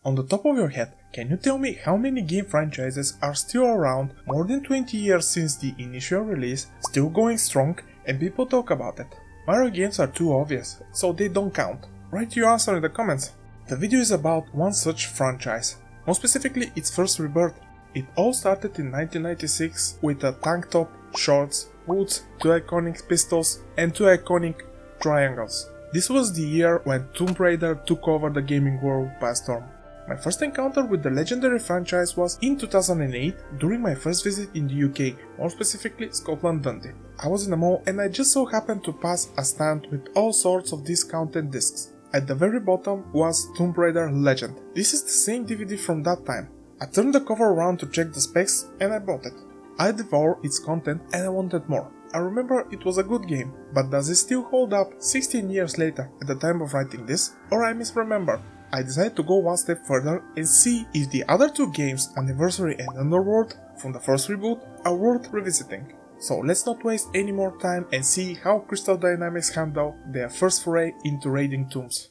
On the top of your head, can you tell me how many game franchises are still around more than 20 years since the initial release, still going strong, and people talk about it? Mario games are too obvious, so they don't count. Write your answer in the comments. The video is about one such franchise, more specifically its first rebirth. It all started in 1996 with a tank top, shorts, boots, 2 iconic pistols and 2 iconic triangles. This was the year when Tomb Raider took over the gaming world by storm. My first encounter with the legendary franchise was in 2008 during my first visit in the UK, more specifically Scotland Dundee. I was in a mall and I just so happened to pass a stand with all sorts of discounted discs. At the very bottom was Tomb Raider Legend. This is the same DVD from that time. I turned the cover around to check the specs and I bought it. I devoured its content and I wanted more. I remember it was a good game, but does it still hold up 16 years later at the time of writing this, or I misremember? I decided to go one step further and see if the other 2 games, Anniversary and Underworld, from the first reboot, are worth revisiting. So let's not waste any more time and see how Crystal Dynamics handled their first foray into raiding tombs.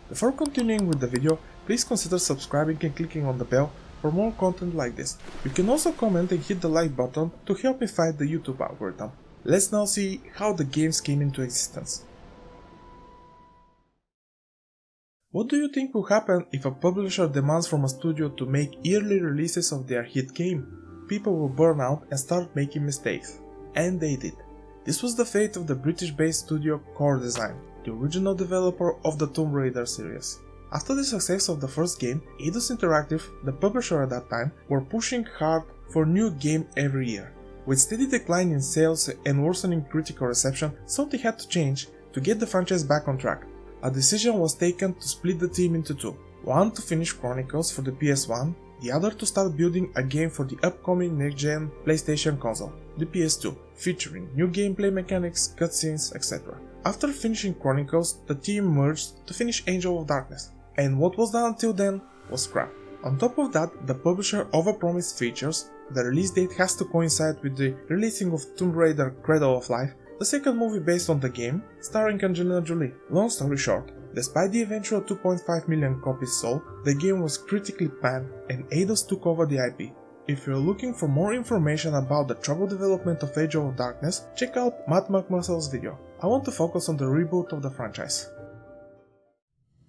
Before continuing with the video, please consider subscribing and clicking on the bell for more content like this. You can also comment and hit the like button to help me fight the YouTube algorithm. Let's now see how the games came into existence. What do you think will happen if a publisher demands from a studio to make yearly releases of their hit game? People will burn out and start making mistakes. And they did. This was the fate of the British-based studio Core Design, the original developer of the Tomb Raider series. After the success of the first game, Eidos Interactive, the publisher at that time, were pushing hard for new game every year. With steady decline in sales and worsening critical reception, something had to change to get the franchise back on track. A decision was taken to split the team into 2, one to finish Chronicles for the PS1, the other to start building a game for the upcoming next-gen PlayStation console, the PS2, featuring new gameplay mechanics, cutscenes, etc. After finishing Chronicles, the team merged to finish Angel of Darkness, and what was done until then was crap. On top of that, the publisher overpromised features. The release date has to coincide with the releasing of Tomb Raider Cradle of Life, the second movie based on the game, starring Angelina Jolie. Long story short, despite the eventual 2.5 million copies sold, the game was critically panned and Eidos took over the IP. If you're looking for more information about the troubled development of Age of Darkness, check out Matt McMuscle's video. I want to focus on the reboot of the franchise.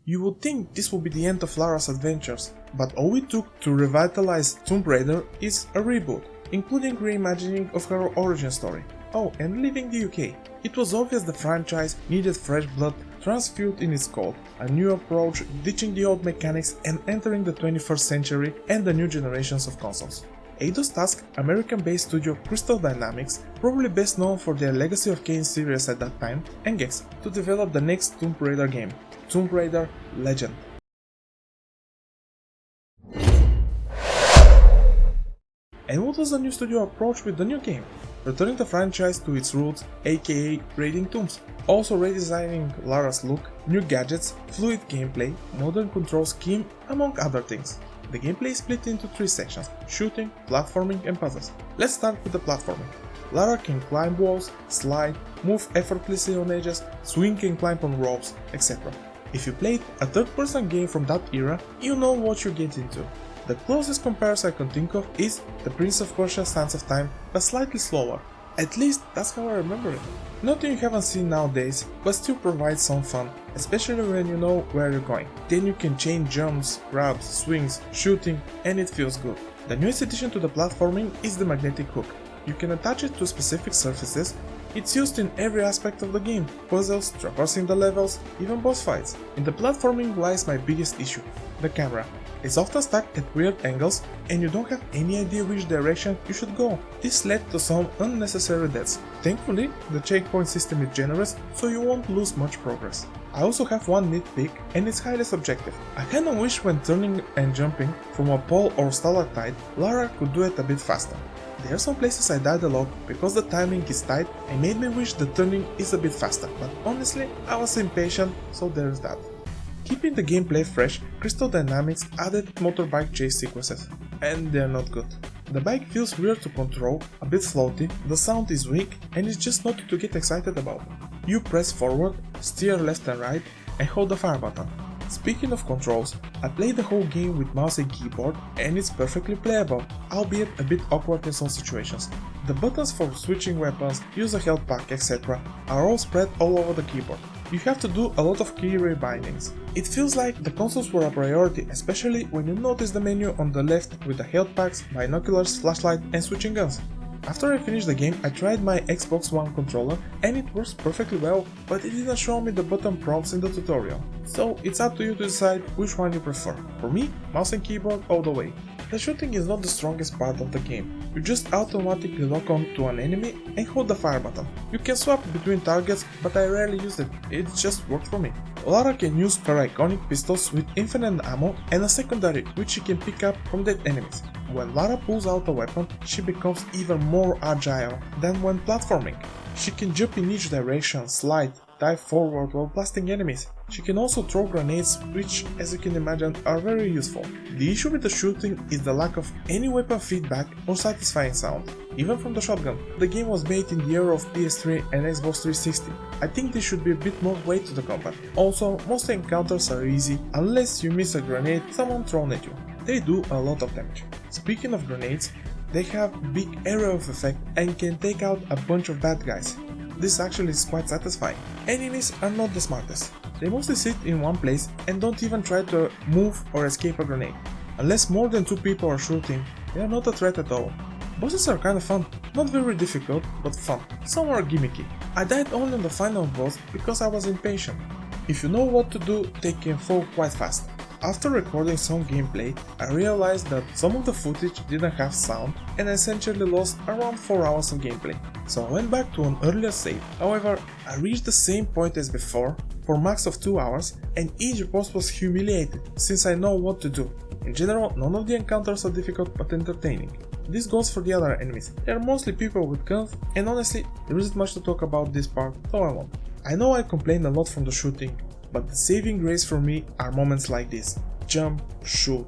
You would think this would be the end of Lara's adventures, but all it took to revitalize Tomb Raider is a reboot, including reimagining of her origin story. Oh, and leaving the UK. It was obvious the franchise needed fresh blood transfused in its code, a new approach, ditching the old mechanics and entering the 21st century and the new generations of consoles. Eidos tasked American-based studio Crystal Dynamics, probably best known for their Legacy of Kain series at that time, and Gex, to develop the next Tomb Raider game, Tomb Raider Legend. And what was the new studio approach with the new game? Returning the franchise to its roots, aka raiding tombs. Also redesigning Lara's look, new gadgets, fluid gameplay, modern control scheme, among other things. The gameplay is split into 3 sections: shooting, platforming and puzzles. Let's start with the platforming. Lara can climb walls, slide, move effortlessly on edges, swing and climb on ropes, etc. If you played a third-person game from that era, you know what you get into. The closest comparison I can think of is the Prince of Persia Sands of Time, but slightly slower. At least that's how I remember it. Nothing you haven't seen nowadays, but still provides some fun, especially when you know where you're going. Then you can chain jumps, grabs, swings, shooting, and it feels good. The newest addition to the platforming is the magnetic hook. You can attach it to specific surfaces. It's used in every aspect of the game: puzzles, traversing the levels, even boss fights. In the platforming lies my biggest issue: the camera. It's often stuck at weird angles and you don't have any idea which direction you should go. This led to some unnecessary deaths. Thankfully, the checkpoint system is generous, so you won't lose much progress. I also have one nitpick, and it's highly subjective. I kinda wish when turning and jumping from a pole or stalactite, Lara could do it a bit faster. There are some places I died a lot because the timing is tight and made me wish the turning is a bit faster, but honestly, I was impatient, so there's that. Keeping the gameplay fresh, Crystal Dynamics added motorbike chase sequences, and they're not good. The bike feels weird to control, a bit floaty, the sound is weak, and it's just not to get excited about. You press forward, steer left and right, and hold the fire button. Speaking of controls, I played the whole game with mouse and keyboard and it's perfectly playable, albeit a bit awkward in some situations. The buttons for switching weapons, use a health pack, etc. are all spread all over the keyboard. You have to do a lot of key rebindings. It feels like the consoles were a priority, especially when you notice the menu on the left with the health packs, binoculars, flashlight and switching guns. After I finished the game, I tried my Xbox One controller and it works perfectly well, but it didn't show me the button prompts in the tutorial. So it's up to you to decide which one you prefer. For me, mouse and keyboard all the way. The shooting is not the strongest part of the game. You just automatically lock on to an enemy and hold the fire button. You can swap between targets, but I rarely used it, it just worked for me. Lara can use her iconic pistols with infinite ammo and a secondary which she can pick up from dead enemies. When Lara pulls out a weapon, she becomes even more agile than when platforming. She can jump in each direction, slide, dive forward while blasting enemies. She can also throw grenades, which, as you can imagine, are very useful. The issue with the shooting is the lack of any weapon feedback or satisfying sound, even from the shotgun. The game was made in the era of PS3 and Xbox 360. I think there should be a bit more weight to the combat. Also, most encounters are easy, unless you miss a grenade someone thrown at you. They do a lot of damage. Speaking of grenades, they have big area of effect and can take out a bunch of bad guys. This actually is quite satisfying. Enemies are not the smartest. They mostly sit in one place and don't even try to move or escape a grenade. Unless more than 2 people are shooting, they are not a threat at all. Bosses are kinda fun, not very difficult, but fun. Some are gimmicky. I died only on the final boss because I was impatient. If you know what to do, they can fall quite fast. After recording some gameplay, I realized that some of the footage didn't have sound and I essentially lost around 4 hours of gameplay. So I went back to an earlier save. However, I reached the same point as before for max of 2 hours and each boss was humiliated since I know what to do. In general, none of the encounters are difficult but entertaining. This goes for the other enemies. They are mostly people with guns and honestly, there isn't much to talk about this part, so I won't. I know I complained a lot from the shooting, but the saving grace for me are moments like this. Jump, shoot,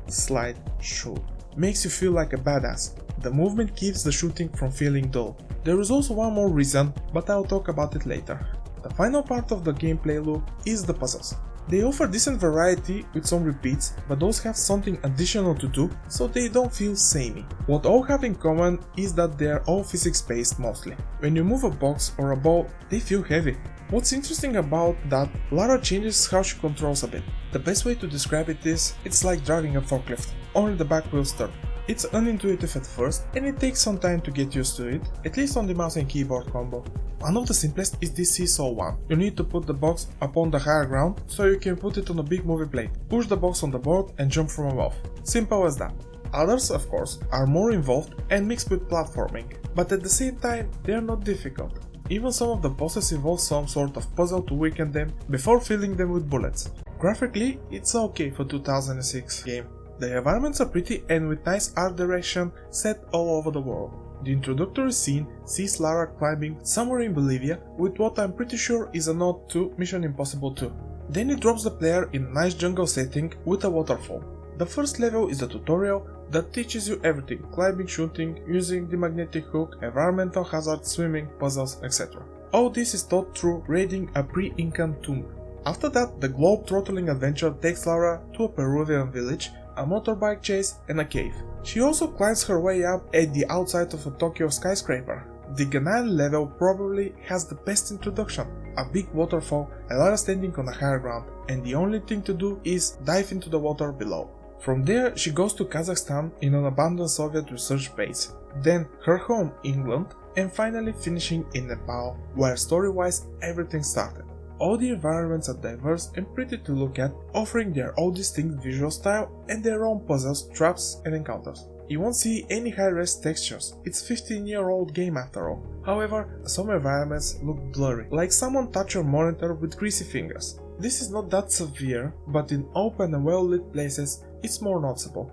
slide, shoot. Makes you feel like a badass. The movement keeps the shooting from feeling dull. There is also one more reason, but I'll talk about it later. The final part of the gameplay loop is the puzzles. They offer decent variety with some repeats, but those have something additional to do, so they don't feel samey. What all have in common is that they are all physics based mostly. When you move a box or a ball, they feel heavy. What's interesting about that, Lara changes how she controls a bit. The best way to describe it is, it's like driving a forklift, only the back wheels turn. It's unintuitive at first and it takes some time to get used to it, at least on the mouse and keyboard combo. One of the simplest is this seesaw one. You need to put the box upon the higher ground so you can put it on a big moving plate, push the box on the board and jump from above. Simple as that. Others, of course, are more involved and mixed with platforming, but at the same time they are not difficult. Even some of the bosses involve some sort of puzzle to weaken them before filling them with bullets. Graphically, it's okay for 2006 game. The environments are pretty and with nice art direction set all over the world. The introductory scene sees Lara climbing somewhere in Bolivia with what I'm pretty sure is a nod to Mission Impossible 2. Then it drops the player in a nice jungle setting with a waterfall. The first level is a tutorial that teaches you everything: climbing, shooting, using the magnetic hook, environmental hazards, swimming, puzzles, etc. All this is taught through raiding a pre-Incan tomb. After that, the globe-throttling adventure takes Lara to a Peruvian village, a motorbike chase and a cave. She also climbs her way up at the outside of a Tokyo skyscraper. The Ganan level probably has the best introduction, a big waterfall, a Lara standing on a higher ground, and the only thing to do is dive into the water below. From there she goes to Kazakhstan in an abandoned Soviet research base, then her home England, and finally finishing in Nepal, where story-wise everything started. All the environments are diverse and pretty to look at, offering their own distinct visual style and their own puzzles, traps and encounters. You won't see any high-res textures, it's a 15-year-old game after all. However, some environments look blurry, like someone touched your monitor with greasy fingers. This is not that severe, but in open and well-lit places it's more noticeable.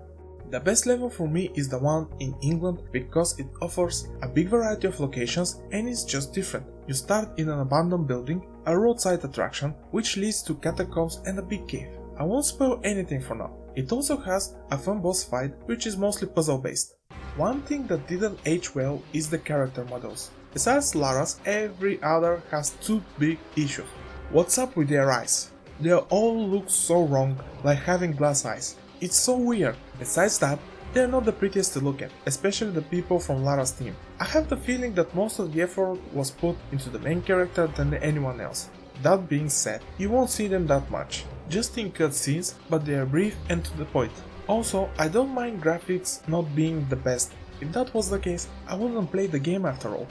The best level for me is the one in England because it offers a big variety of locations and it's just different. You start in an abandoned building, a roadside attraction, which leads to catacombs and a big cave. I won't spoil anything for now. It also has a fun boss fight which is mostly puzzle based. One thing that didn't age well is the character models. Besides Lara's, every other has two big issues. What's up with their eyes? They all look so wrong, like having glass eyes. It's so weird. Besides that, they're not the prettiest to look at, especially the people from Lara's team. I have the feeling that most of the effort was put into the main character than anyone else. That being said, you won't see them that much, just in cutscenes, but they are brief and to the point. Also, I don't mind graphics not being the best. If that was the case, I wouldn't play the game after all.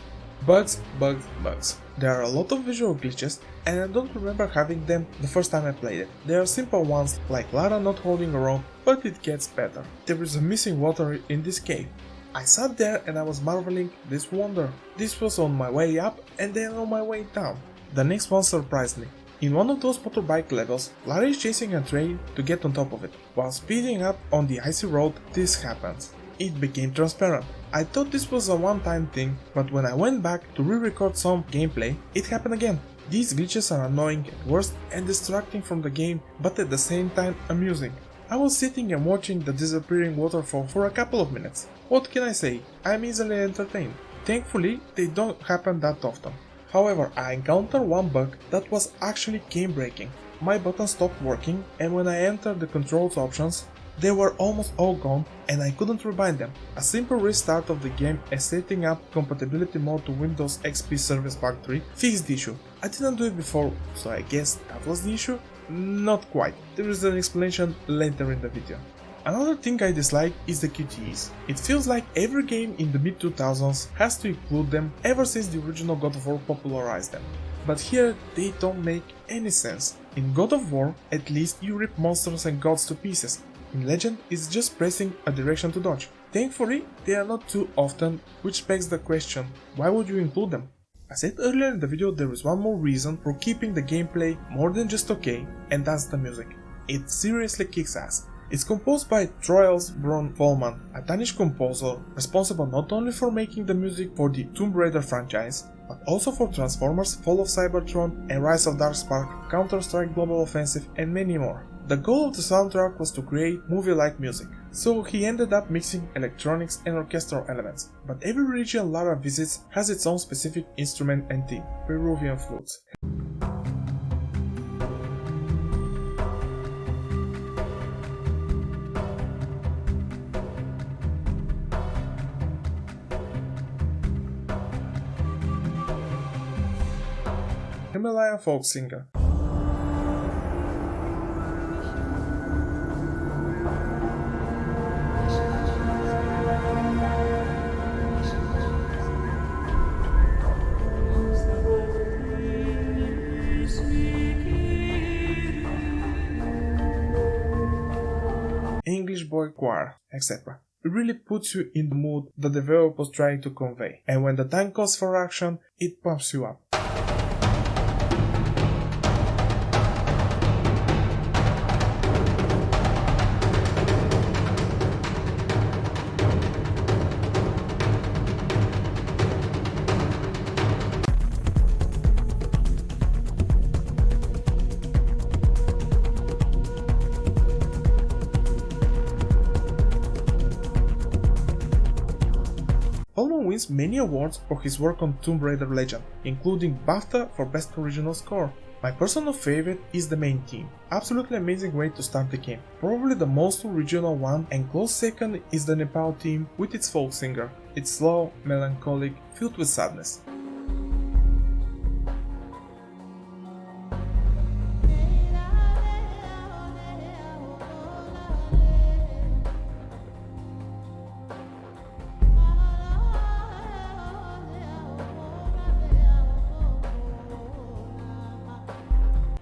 Bugs, bugs, bugs. There are a lot of visual glitches, and I don't remember having them the first time I played it. There are simple ones, like Lara not holding a rope, but it gets better. There is a missing water in this cave. I sat there and I was marveling this wonder. This was on my way up and then on my way down. The next one surprised me. In one of those motorbike levels, Lara is chasing a train to get on top of it. While speeding up on the icy road, this happens. It became transparent. I thought this was a one-time thing, but when I went back to re-record some gameplay, it happened again. These glitches are annoying at worst and distracting from the game, but at the same time amusing. I was sitting and watching the disappearing waterfall for a couple of minutes. What can I say? I'm easily entertained. Thankfully, they don't happen that often. However, I encountered one bug that was actually game-breaking. My buttons stopped working, and when I entered the controls options, they were almost all gone and I couldn't rebind them. A simple restart of the game and setting up compatibility mode to Windows XP Service Pack 3 fixed the issue. I didn't do it before, so I guess that was the issue? Not quite. There is an explanation later in the video. Another thing I dislike is the QTEs. It feels like every game in the mid-2000s has to include them ever since the original God of War popularized them. But here they don't make any sense. In God of War, at least you rip monsters and gods to pieces. In Legend, it's just pressing a direction to dodge. Thankfully, they are not too often, which begs the question, why would you include them? I said earlier in the video there is one more reason for keeping the gameplay more than just okay, and that's the music. It seriously kicks ass. It's composed by Troels Brun-Volman, a Danish composer responsible not only for making the music for the Tomb Raider franchise, but also for Transformers, Fall of Cybertron and Rise of Darkspark, Counter-Strike Global Offensive and many more. The goal of the soundtrack was to create movie-like music, so he ended up mixing electronics and orchestral elements, but every region Lara visits has its own specific instrument and theme, Peruvian flutes. Himalayan folk singer. English boy choir, etc. It really puts you in the mood the developer was trying to convey, and when the time calls for action, it pumps you up. Wins many awards for his work on Tomb Raider Legend, including BAFTA for Best Original Score. My personal favorite is the main theme. Absolutely amazing way to start the game. Probably the most original one, and close second is the Nepal theme with its folk singer. It's slow, melancholic, filled with sadness.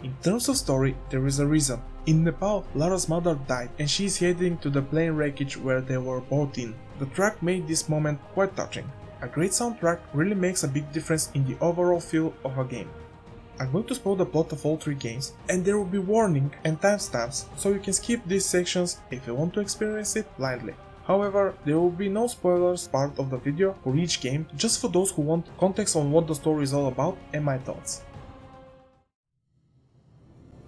In terms of story, there is a reason. In Nepal, Lara's mother died and she is heading to the plane wreckage where they were both in. The track made this moment quite touching. A great soundtrack really makes a big difference in the overall feel of a game. I'm going to spoil the plot of all 3 games, and there will be warning and timestamps, so you can skip these sections if you want to experience it blindly. However, there will be no spoilers part of the video for each game, just for those who want context on what the story is all about and my thoughts.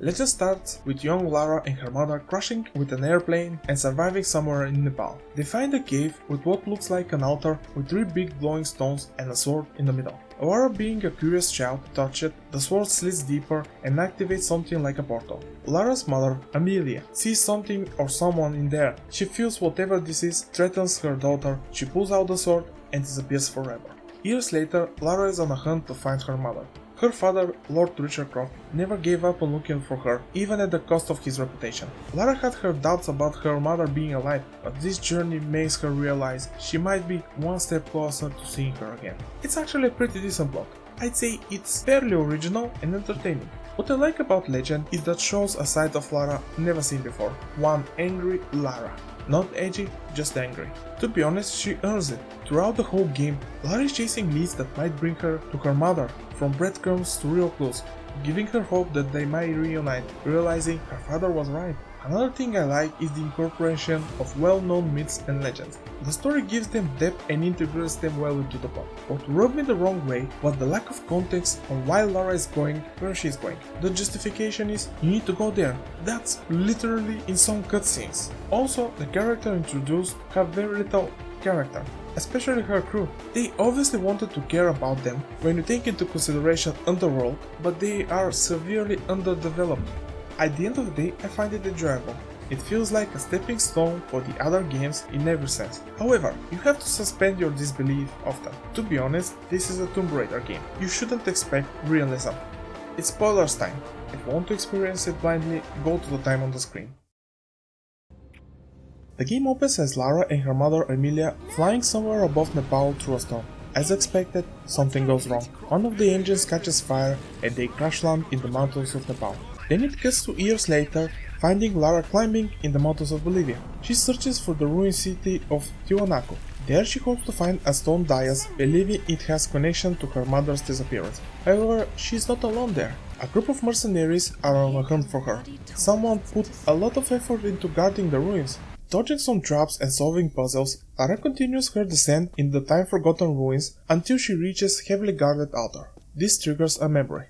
Legend starts with young Lara and her mother crashing with an airplane and surviving somewhere in Nepal. They find a cave with what looks like an altar with 3 big glowing stones and a sword in the middle. Lara, being a curious child, touches it, the sword slits deeper and activates something like a portal. Lara's mother, Amelia, sees something or someone in there. She feels whatever this is threatens her daughter, she pulls out the sword and disappears forever. Years later, Lara is on a hunt to find her mother. Her father, Lord Richard Croft, never gave up on looking for her, even at the cost of his reputation. Lara had her doubts about her mother being alive, but this journey makes her realize she might be one step closer to seeing her again. It's actually a pretty decent plot. I'd say it's fairly original and entertaining. What I like about Legend is that shows a side of Lara never seen before, one angry Lara. Not edgy, just angry. To be honest, she earns it. Throughout the whole game, Lara is chasing leads that might bring her to her mother, from breadcrumbs to real clues, giving her hope that they might reunite, realizing her father was right. Another thing I like is the incorporation of well-known myths and legends. The story gives them depth and integrates them well into the plot. What rubbed me the wrong way was the lack of context on why Lara is going where she is going. The justification is, you need to go there. That's literally in some cutscenes. Also, the characters introduced have very little character, especially her crew. They obviously wanted to care about them when you take into consideration Underworld, but they are severely underdeveloped. At the end of the day, I find it enjoyable. It feels like a stepping stone for the other games in every sense. However, you have to suspend your disbelief often. To be honest, this is a Tomb Raider game. You shouldn't expect realism. It's spoilers time. If you want to experience it blindly, go to the time on the screen. The game opens as Lara and her mother Emilia flying somewhere above Nepal through a storm. As expected, something goes wrong. One of the engines catches fire and they crash land in the mountains of Nepal. Then it cuts to years later, finding Lara climbing in the mountains of Bolivia. She searches for the ruined city of Tiwanaku. There she hopes to find a stone dais, believing it has connection to her mother's disappearance. However, she is not alone there. A group of mercenaries are on a hunt for her. Someone put a lot of effort into guarding the ruins. Dodging some traps and solving puzzles, Lara continues her descent in the time-forgotten ruins until she reaches heavily guarded altar. This triggers a memory.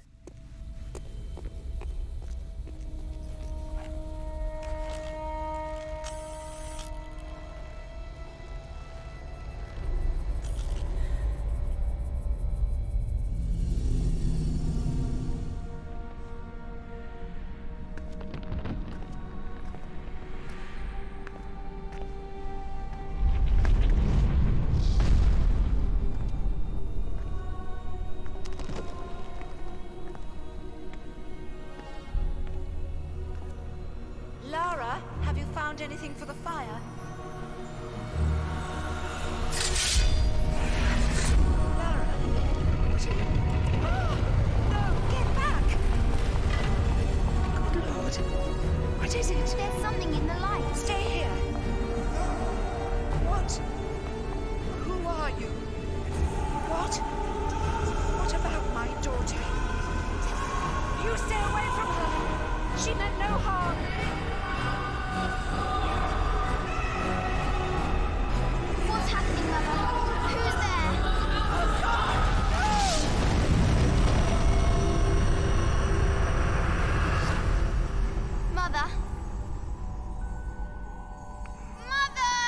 Lara, have you found anything for the fire? Lara? What are you... Oh, no, get back! Good Lord. What is it? There's something in the light. Stay here. What? Who are you? What? What about my daughter? You stay away from her. She meant no harm. What's happening, Mother? Who's there? Mother? Mother!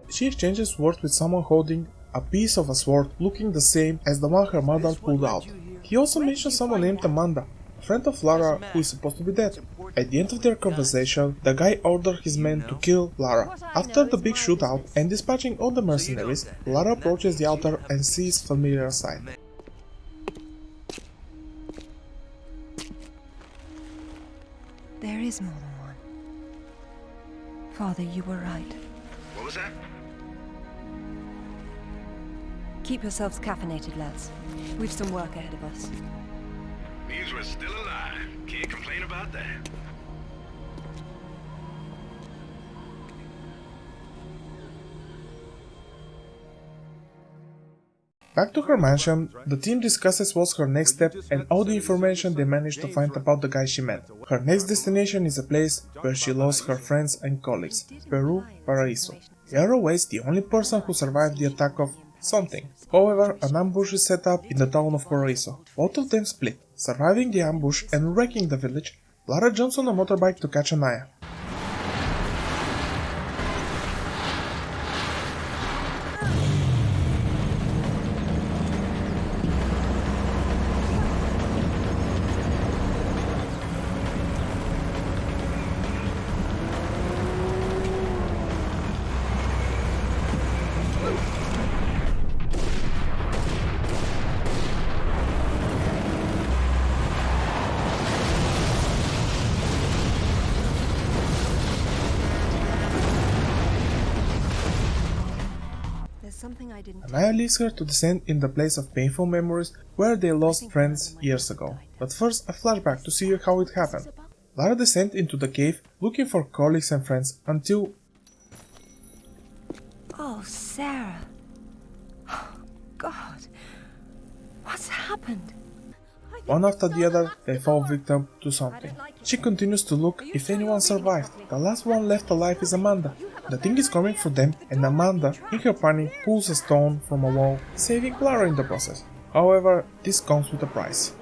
She exchanges words with someone holding a piece of a sword looking the same as the one her mother pulled out. He also mentions someone named Amanda, a friend of Lara who is supposed to be dead. At the end of their conversation, the guy orders his men to kill Lara. After the big shootout and dispatching all the mercenaries, Lara approaches the altar and sees familiar sight. There is more than one. Father, you were right. What was that? Keep yourselves caffeinated, lads. We've some work ahead of us. Means we're still alive. Can't complain about that. Back to her mansion, the team discusses what's her next step and all the information they managed to find about the guy she met. Her next destination is a place where she lost her friends and colleagues, Peru Paraíso. Lara is the only person who survived the attack of something. However, an ambush is set up in the town of Paraíso. Both of them split. Surviving the ambush and wrecking the village, Lara jumps on a motorbike to catch Anaya. Anaya leaves her to descend in the place of painful memories where they lost friends years ago. But first, a flashback to see how it happened. Lara descends into the cave looking for colleagues and friends until... Oh, Sarah. Oh, God. What's happened? one after the other, they fall victim to something. She continues to look if anyone survived. The last one left alive is Amanda. The thing is coming for them, and Amanda, in her panic, pulls a stone from a wall, saving Lara in the process. However, this comes with a price.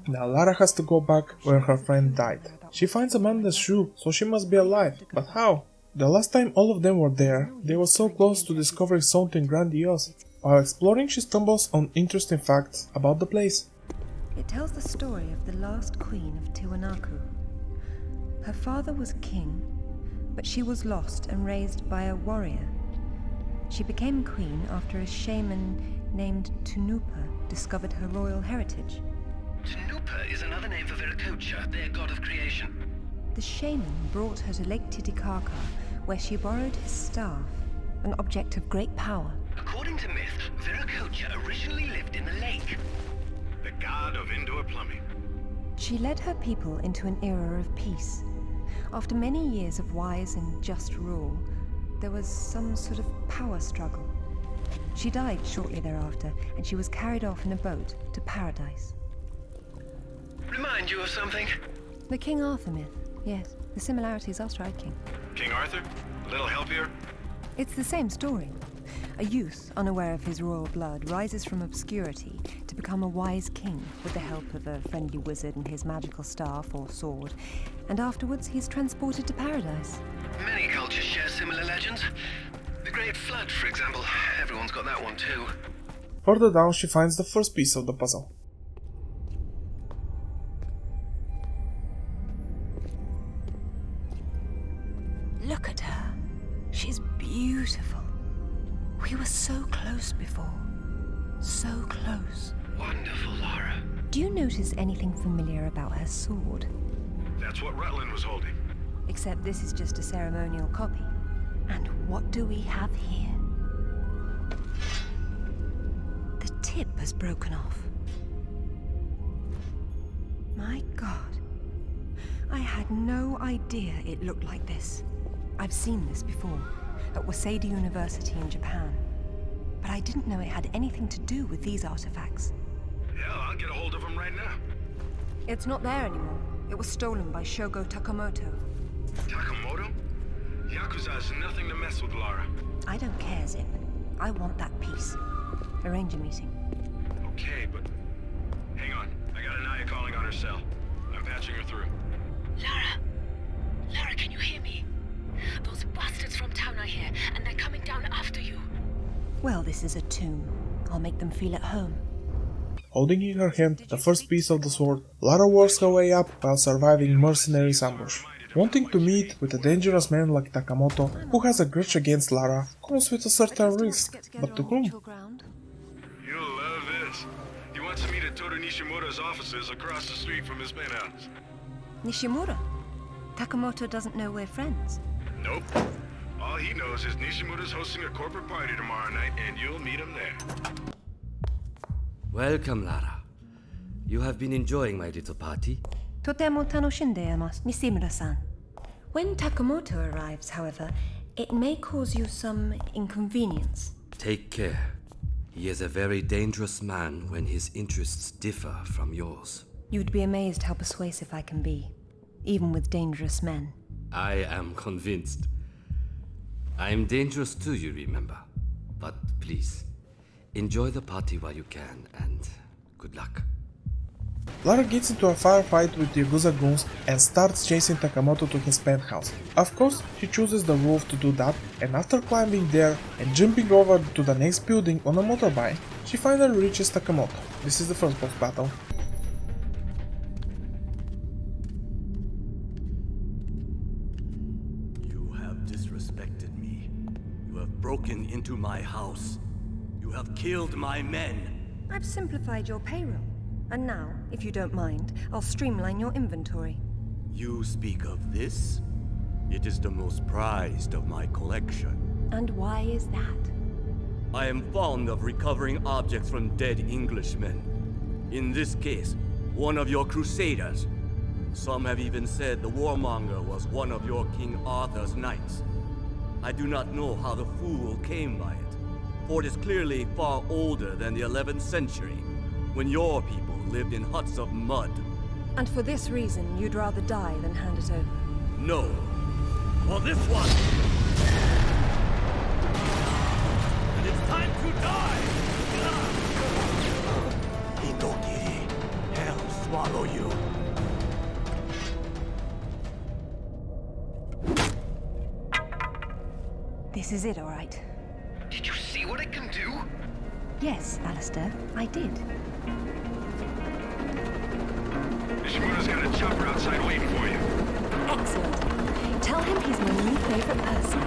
Now Lara has to go back where her friend died. She finds Amanda's shoe, so she must be alive. But how? The last time all of them were there, they were so close to discovering something grandiose. While exploring, she stumbles on interesting facts about the place. It tells the story of the last queen of Tiwanaku. Her father was king, but she was lost and raised by a warrior. She became queen after a shaman named Tunupa discovered her royal heritage. Tunupa is another name for Viracocha, their god of creation. The shaman brought her to Lake Titicaca, where she borrowed his staff, an object of great power. According to myth, Viracocha originally lived in the lake. The god of indoor plumbing. She led her people into an era of peace. After many years of wise and just rule, there was some sort of power struggle. She died shortly thereafter, and she was carried off in a boat to paradise. Remind you of something? The King Arthur myth, yes. The similarities are striking. King Arthur? A little help here? It's the same story. A youth, unaware of his royal blood, rises from obscurity to become a wise king with the help of a friendly wizard and his magical staff or sword, and afterwards he's transported to paradise. Many cultures share similar legends. The Great Flood, for example. Everyone's got that one too. Further down, she finds the first piece of the puzzle. Look at her. She's beautiful. We were so close before. So close. Wonderful, Lara. Do you notice anything familiar about her sword? That's what Rutland was holding. Except this is just a ceremonial copy. And what do we have here? The tip has broken off. My God. I had no idea it looked like this. I've seen this before, at Waseda University in Japan. But I didn't know it had anything to do with these artifacts. Hell, I'll get a hold of him right now. It's not there anymore. It was stolen by Shogo Takamoto. Takamoto? Yakuza has nothing to mess with Lara. I don't care, Zip. I want that piece. Arrange a meeting. Okay, but... Hang on. I got Anaya calling on her cell. I'm patching her through. Lara! Lara, can you hear me? Those bastards from town are here, and they're coming down after you. Well, this is a tomb. I'll make them feel at home. Holding in her hand the first piece of the sword, Lara works her way up while surviving mercenaries' ambush. Wanting to meet with a dangerous man like Takamoto, who has a grudge against Lara, comes with a certain risk, but to whom? You'll love this. He wants to meet at Toru Nishimura's offices across the street from his penthouse. Nishimura? Takamoto doesn't know we're friends. Nope. All he knows is Nishimura's hosting a corporate party tomorrow night, and you'll meet him there. Welcome, Lara. You have been enjoying my little party? Totemo tanoshindeimasu, Nishimura-san. When Takamoto arrives, however, it may cause you some inconvenience. Take care. He is a very dangerous man when his interests differ from yours. You'd be amazed how persuasive I can be, even with dangerous men. I am convinced. I am dangerous too, you remember. But please, enjoy the party while you can, and good luck. Lara gets into a firefight with the Yakuza goons and starts chasing Takamoto to his penthouse. Of course, she chooses the roof to do that, and after climbing there and jumping over to the next building on a motorbike, she finally reaches Takamoto. This is the first boss battle. You have disrespected me. You have broken into my house. You have killed my men. I've simplified your payroll. And now, if you don't mind, I'll streamline your inventory. You speak of this? It is the most prized of my collection. And why is that? I am fond of recovering objects from dead Englishmen. In this case, one of your crusaders. Some have even said the warmonger was one of your King Arthur's knights. I do not know how the fool came by it, for it is clearly far older than the 11th century, when your people lived in huts of mud. And for this reason, you'd rather die than hand it over? No. For this one! And it's time to die! Itokiri, hell swallow you. This is it, all right. Did you see what it can do? Yes, Alistair, I did. Nishimura's got a chopper outside waiting for you. Excellent. Tell him he's my new favorite person.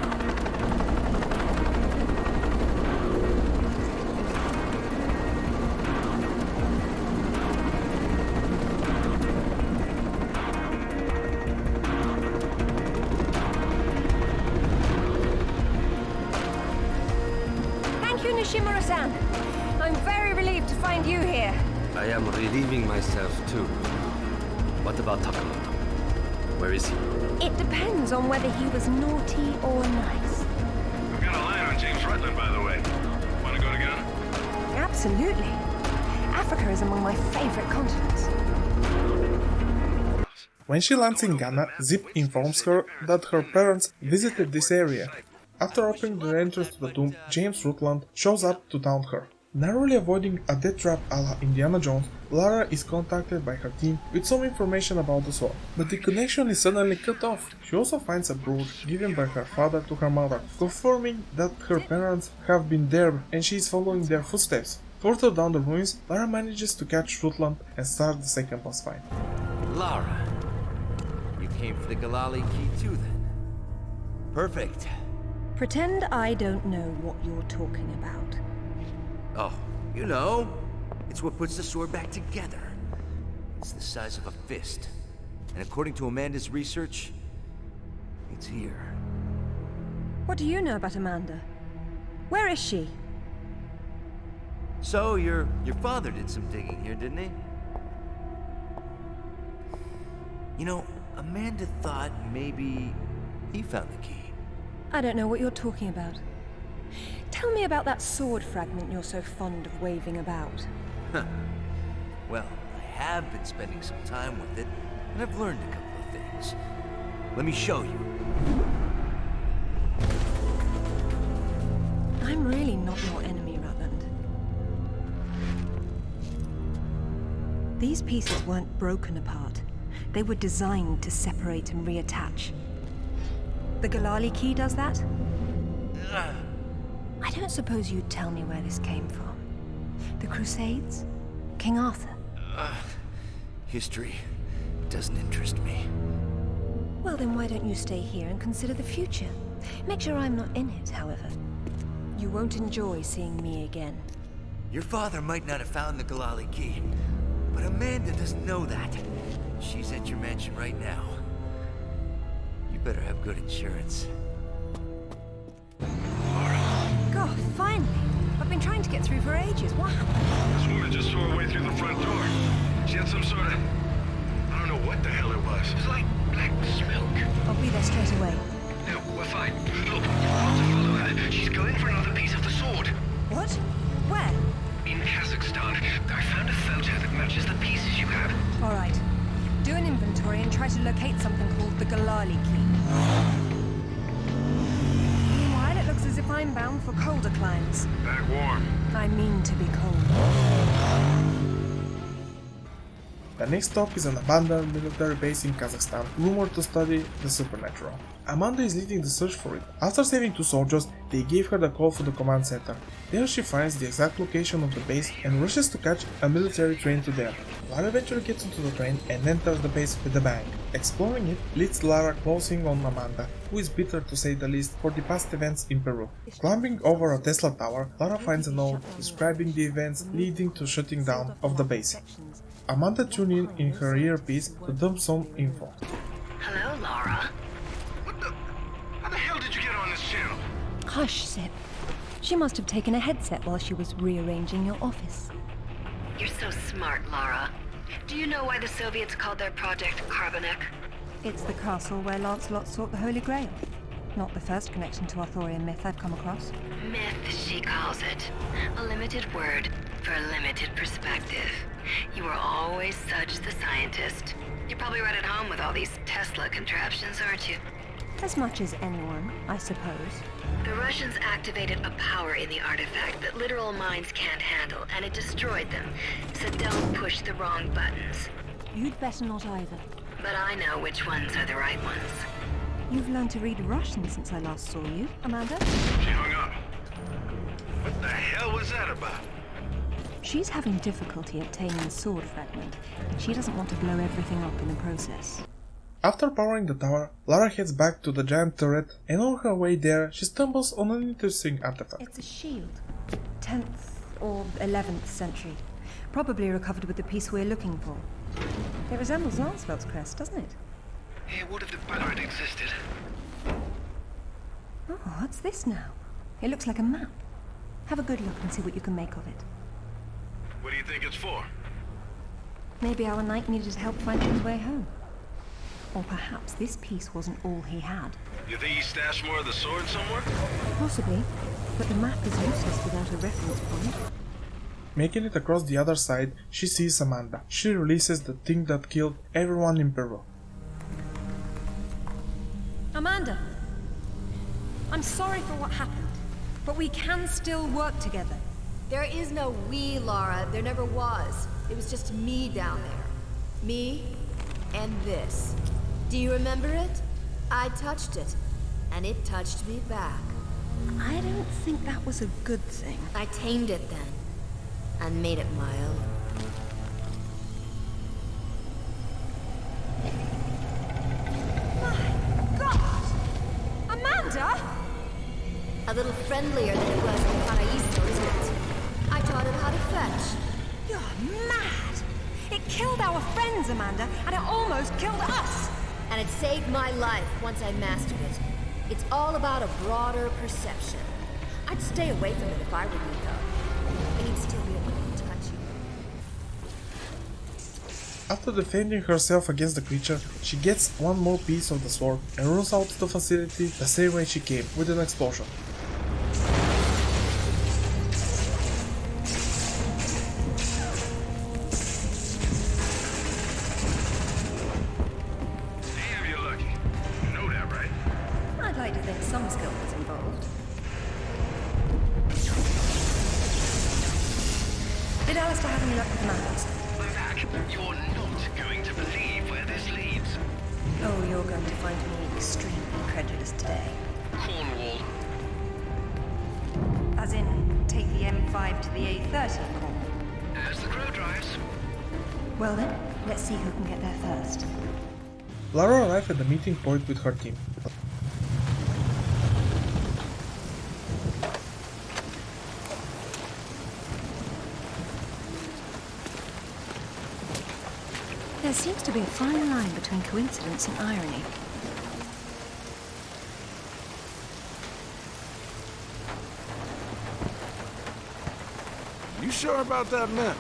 Thank you, Nishimura-san. I'm very relieved to find you here. I am relieving myself too. What about Takamoto? Where is he? It depends on whether he was naughty or nice. I've got a line on James Rutland, by the way. Wanna go together? Absolutely. Africa is among my favorite continents. When she lands in Ghana, Zip informs her that her parents visited this area. After opening the entrance to the tomb, James Rutland shows up to taunt her. Narrowly avoiding a death trap a la Indiana Jones, Lara is contacted by her team with some information about the sword, but the connection is suddenly cut off. She also finds a brooch given by her father to her mother, confirming that her parents have been there and she is following their footsteps. Further down the ruins, Lara manages to catch Rutland and start the second boss fight. Lara, you came for the Galali key too then? Perfect. Pretend I don't know what you're talking about. Oh, you know, it's what puts the sword back together. It's the size of a fist. And according to Amanda's research, it's here. What do you know about Amanda? Where is she? So, your father did some digging here, didn't he? You know, Amanda thought maybe he found the key. I don't know what you're talking about. Tell me about that sword fragment you're so fond of waving about. Well, I have been spending some time with it, and I've learned a couple of things. Let me show you. I'm really not your enemy, Rutland. These pieces weren't broken apart. They were designed to separate and reattach. The Galali key does that? I don't suppose you'd tell me where this came from. The Crusades? King Arthur? History doesn't interest me. Well, then why don't you stay here and consider the future? Make sure I'm not in it, however. You won't enjoy seeing me again. Your father might not have found the Galali key, but Amanda doesn't know that. She's at your mansion right now. You better have good insurance. God, finally! I've been trying to get through for ages. What happened? This woman just tore her way through the front door. She had some sort of... I don't know what the hell it was. It was like black smoke. I'll be there straight away. No, we're fine. Look, you've got to follow her. She's going for another piece of the sword. What? Where? In Kazakhstan, I found a photo that matches the pieces you have. All right. Do an inventory and try to locate something called the Galali key. Meanwhile, it looks as if I'm bound for colder climes. Back warm. I mean to be cold. The next stop is an abandoned military base in Kazakhstan, rumored to study the supernatural. Amanda is leading the search for it. After saving 2 soldiers, they gave her the call for the command center. There she finds the exact location of the base and rushes to catch a military train to there. Lara eventually gets into the train and enters the base with a bang. Exploring it leads Lara closing on Amanda, who is bitter to say the least for the past events in Peru. Climbing over a Tesla tower, Lara finds a note describing the events leading to shutting down of the base. Amanda tunes in her earpiece to dump some info. Hello, Lara. What the... How the hell did you get on this channel? Hush, Sip. She must have taken a headset while she was rearranging your office. You're so smart, Lara. Do you know why the Soviets called their project Carbonek? It's the castle where Lancelot sought the Holy Grail. Not the first connection to Arthurian myth I've come across. Myth, she calls it. A limited word for a limited perspective. You were always such the scientist. You're probably right at home with all these Tesla contraptions, aren't you? As much as anyone, I suppose. The Russians activated a power in the artifact that literal minds can't handle, and it destroyed them. So don't push the wrong buttons. You'd better not either. But I know which ones are the right ones. You've learned to read Russian since I last saw you, Amanda. She hung up. What the hell was that about? She's having difficulty obtaining the sword fragment, and she doesn't want to blow everything up in the process. After powering the tower, Lara heads back to the giant turret, and on her way there she stumbles on an interesting artifact. It's a shield. 10th or 11th century. Probably recovered with the piece we're looking for. It resembles Lancelot's crest, doesn't it? It would have the better it existed. Oh, what's this now? It looks like a map. Have a good look and see what you can make of it. What do you think it's for? Maybe our knight needed help finding his way home. Or perhaps this piece wasn't all he had. You think he stashed more of the sword somewhere? Possibly, but the map is useless without a reference point. Making it across the other side, she sees Amanda. She releases the thing that killed everyone in Peru. Amanda! I'm sorry for what happened, but we can still work together. There is no we, Lara. There never was. It was just me down there. Me and this. Do you remember it? I touched it, and it touched me back. I don't think that was a good thing. I tamed it then, and made it my own. My God! Amanda! A little friendlier than it was in Paraíso, isn't it? I taught it how to fetch. You're mad! It killed our friends, Amanda, and it almost killed us! And it saved my life once I mastered it. It's all about a broader perception. I'd stay away from it if I were you, though. And you'd still be able to touch you. After defending herself against the creature, she gets one more piece of the sword and runs out of the facility the same way she came, with an explosion. Did Alistair have any luck with the maps? I'm back. You're not going to believe where this leads. Oh, you're going to find me extremely incredulous today. Cornwall. As in, take the M5 to the A30 in Cornwall. As the crow drives. Well then, let's see who can get there first. Lara arrived at the meeting point with her team. There seems to be a fine line between coincidence and irony. You sure about that map?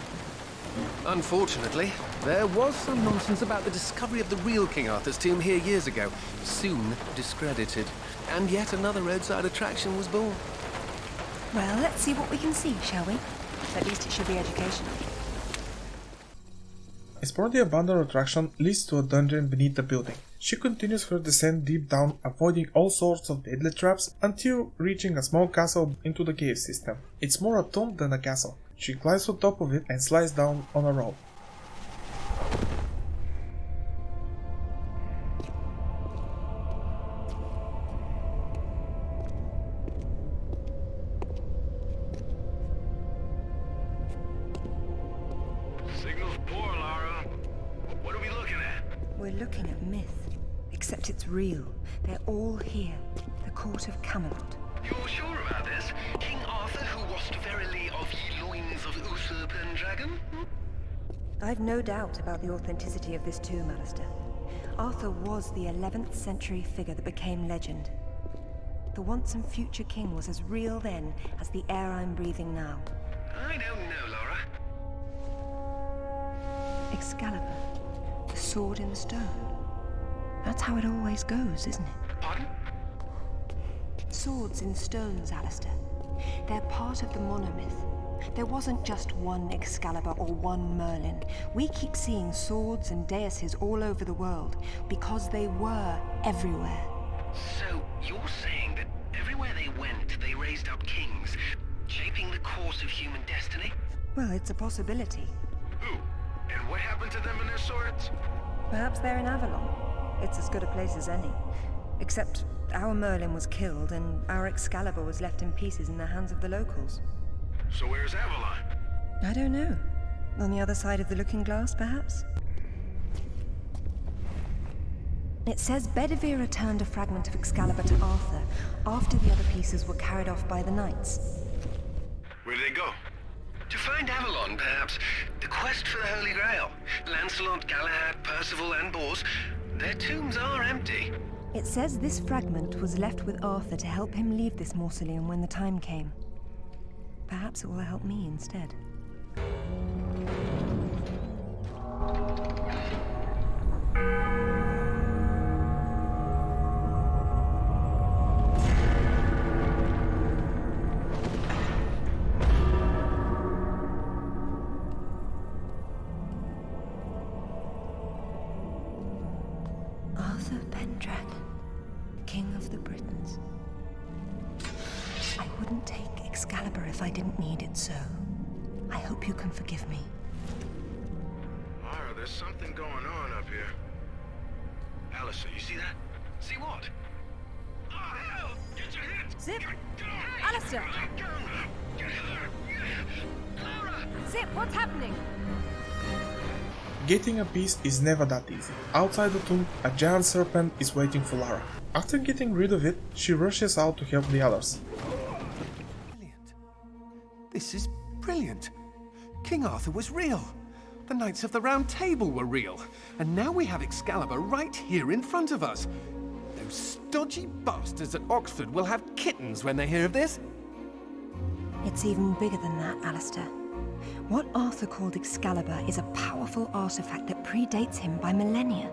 Unfortunately, there was some nonsense about the discovery of the real King Arthur's tomb here years ago, soon discredited. And yet another roadside attraction was born. Well, let's see what we can see, shall we? At least it should be educational. Exploring the abandoned attraction leads to a dungeon beneath the building. She continues her descent deep down, avoiding all sorts of deadly traps until reaching a small castle into the cave system. It's more a tomb than a castle. She climbs on top of it and slides down on a rope. Signal's poor, Lara. What are we looking at? We're looking at myth, except it's real. They're all here. The court of Camelot. You're sure about this? King Arthur, who washed verily of ye loins of Uther Pendragon? I've no doubt about the authenticity of this tomb, Alistair. Arthur was the 11th century figure that became legend. The once and future king was as real then as the air I'm breathing now. I don't know, Lara. Excalibur, the sword in the stone. That's how it always goes, isn't it? Pardon? Swords in stones, Alistair. They're part of the monomyth. There wasn't just one Excalibur or one Merlin. We keep seeing swords and daises all over the world because they were everywhere. So, you're saying that everywhere they went, they raised up kings, shaping the course of human destiny? Well, it's a possibility. Who? And what happened to them and their swords? Perhaps they're in Avalon. It's as good a place as any. Except our Merlin was killed and our Excalibur was left in pieces in the hands of the locals. So where's Avalon? I don't know. On the other side of the looking glass, perhaps? It says Bedivere returned a fragment of Excalibur to Arthur after the other pieces were carried off by the knights. Where'd they go? To find Avalon, perhaps. The quest for the Holy Grail. Lancelot, Galahad, Percival, and Bors. Their tombs are empty. It says this fragment was left with Arthur to help him leave this mausoleum when the time came. Perhaps it will help me instead. Arthur Pendragon, King of the Britons. I wouldn't take Excalibur if I didn't need it so. I hope you can forgive me. Lara, there's something going on up here. Alistair, you see that? See what? Oh, hell! Get your hands! Zip! Get off! Alistair! Get her! Lara! Zip, what's happening? Getting a piece is never that easy. Outside the tomb, a giant serpent is waiting for Lara. After getting rid of it, she rushes out to help the others. Brilliant. This is brilliant. King Arthur was real. The Knights of the Round Table were real. And now we have Excalibur right here in front of us. Those stodgy bastards at Oxford will have kittens when they hear of this. It's even bigger than that, Alistair. What Arthur called Excalibur is a powerful artifact that predates him by millennia.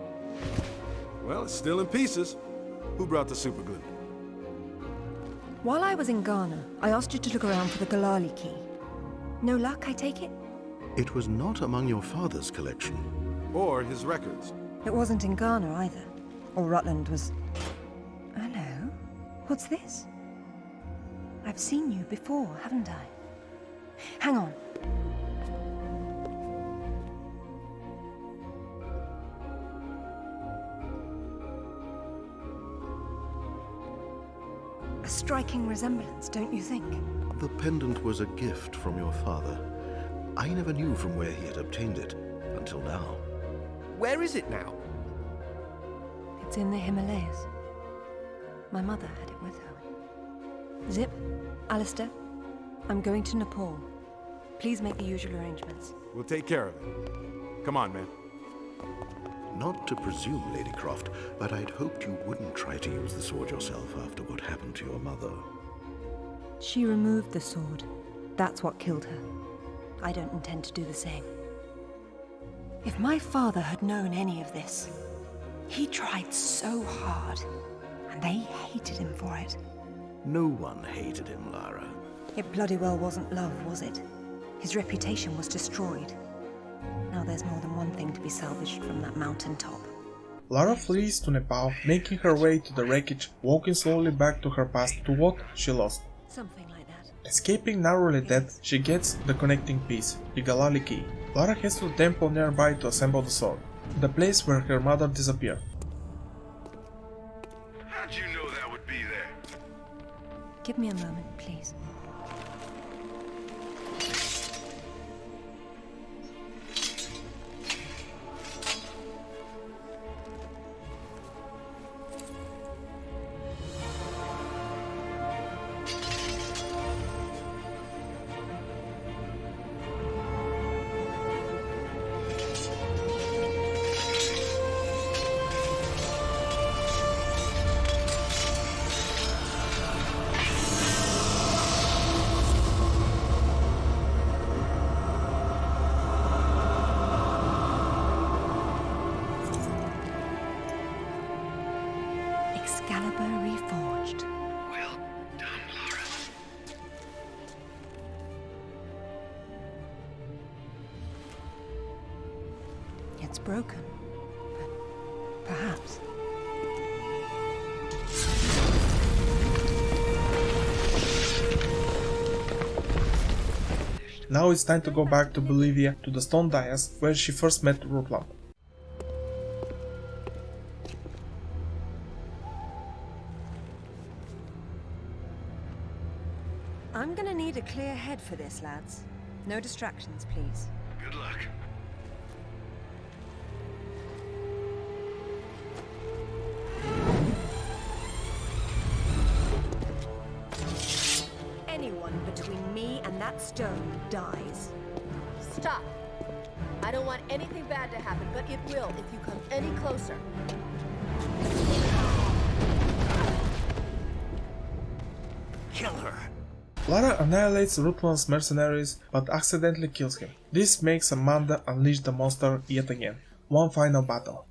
Well, it's still in pieces. Who brought the superglue? While I was in Ghana, I asked you to look around for the Galali key. No luck, I take it? It was not among your father's collection. Or his records. It wasn't in Ghana either. Or Rutland was... Hello? What's this? I've seen you before, haven't I? Hang on. striking resemblance, don't you think? The pendant was a gift from your father. I never knew from where he had obtained it, until now. Where is it now? It's in the Himalayas. My mother had it with her. Zip, Alistair, I'm going to Nepal. Please make the usual arrangements. We'll take care of it. Come on, man. Not to presume, Lady Croft, but I'd hoped you wouldn't try to use the sword yourself after what happened to your mother. She removed the sword. That's what killed her. I don't intend to do the same. If my father had known any of this, he tried so hard, and they hated him for it. No one hated him, Lara. It bloody well wasn't love, was it? His reputation was destroyed. Now there's more than one thing to be salvaged from that mountaintop. Lara flees to Nepal, making her way to the wreckage, walking slowly back to her past, to what she lost. Something like that. Escaping narrowly death, she gets the connecting piece, the Galali key. Lara heads to the temple nearby to assemble the sword, the place where her mother disappeared. How'd you know that would be there? Give me a moment, please. Excalibur reforged. Well done, Lara. It's broken, but perhaps. Now it's time to go back to Bolivia, to the stone dais where she first met Rutland. I'm gonna need a clear head for this, lads. No distractions, please. Good luck. Anyone between me and that stone dies. Stop. I don't want anything bad to happen, but it will if you come any closer. Kill her. Lara annihilates Rutland's mercenaries, but accidentally kills him. This makes Amanda unleash the monster yet again. One final battle.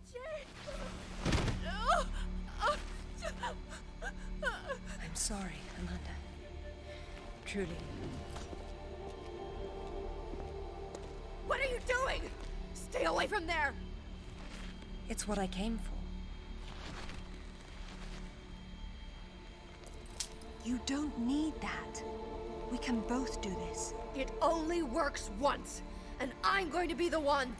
I'm sorry, Amanda. Truly. What are you doing? Stay away from there! It's what I came for. You don't need that. We can both do this. It only works once, and I'm going to be the one.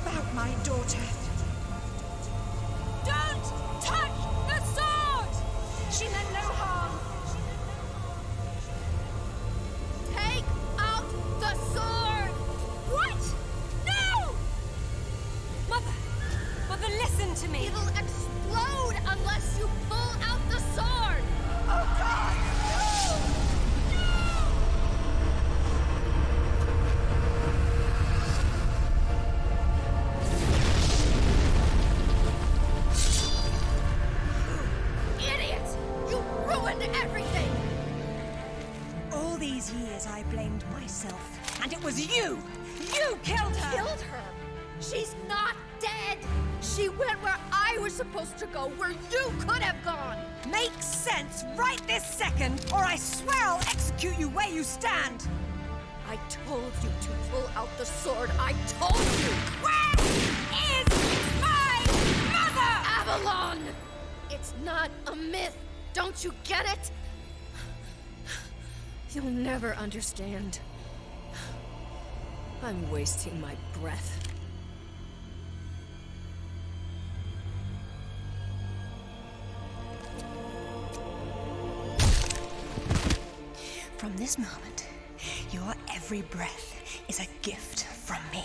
about my daughter? Don't touch the sword! She meant no harm. Take out the sword! What? No! Mother, listen to me. It'll explode unless you pull out the sword! Oh, God! Idiot! You ruined everything! All these years I blamed myself, and it was you! You killed her! Killed her? She's not dead! She went where I was supposed to go, where you could have gone! Makes sense right this second, or I swear I'll execute you where you stand! I told you to pull out the sword. I told you! Where is my mother? Avalon! It's not a myth. Don't you get it? You'll never understand. I'm wasting my breath. From this moment, your every breath is a gift from me.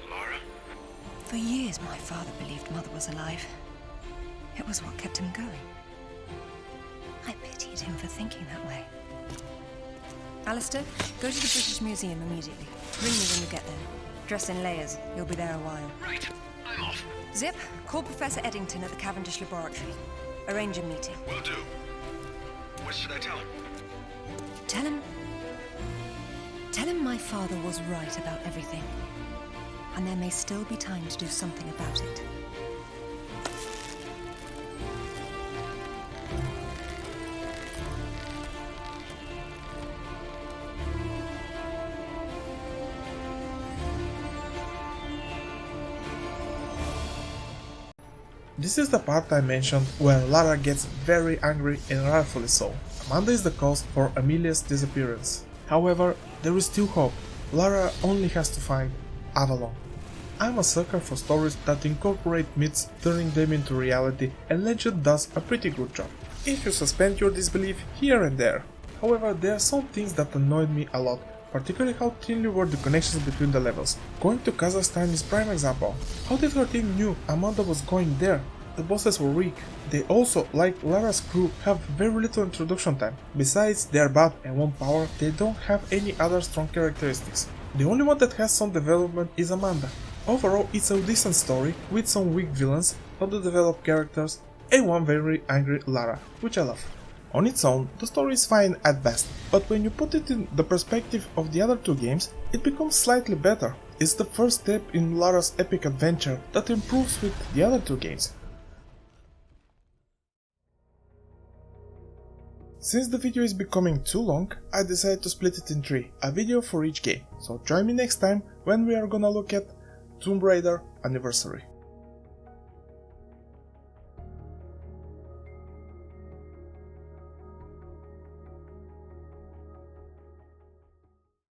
Lara? For years, my father believed Mother was alive. It was what kept him going. I pitied him for thinking that way. Alistair, go to the British Museum immediately. Ring me when you get there. Dress in layers. You'll be there a while. Right, I'm off. Zip, call Professor Eddington at the Cavendish Laboratory. Arrange a meeting. Will do. What should I tell him? Tell him my father was right about everything. And there may still be time to do something about it. This is the part I mentioned when Lara gets very angry and rightfully so. Amanda is the cause for Amelia's disappearance. However, there is still hope. Lara only has to find Avalon. I'm a sucker for stories that incorporate myths, turning them into reality, and Legend does a pretty good job, if you suspend your disbelief here and there. However, there are some things that annoyed me a lot, particularly how thinly were the connections between the levels. Going to Kazakhstan is prime example. How did her team knew Amanda was going there? The bosses were weak. They also, like Lara's crew, have very little introduction time. Besides their bad and one power, they don't have any other strong characteristics. The only one that has some development is Amanda. Overall, it's a decent story, with some weak villains, underdeveloped characters, and one very angry Lara, which I love. On its own, the story is fine at best, but when you put it in the perspective of the other two games, it becomes slightly better. It's the first step in Lara's epic adventure that improves with the other two games. Since the video is becoming too long, I decided to split it in 3, a video for each game, so join me next time when we are gonna look at Tomb Raider Anniversary.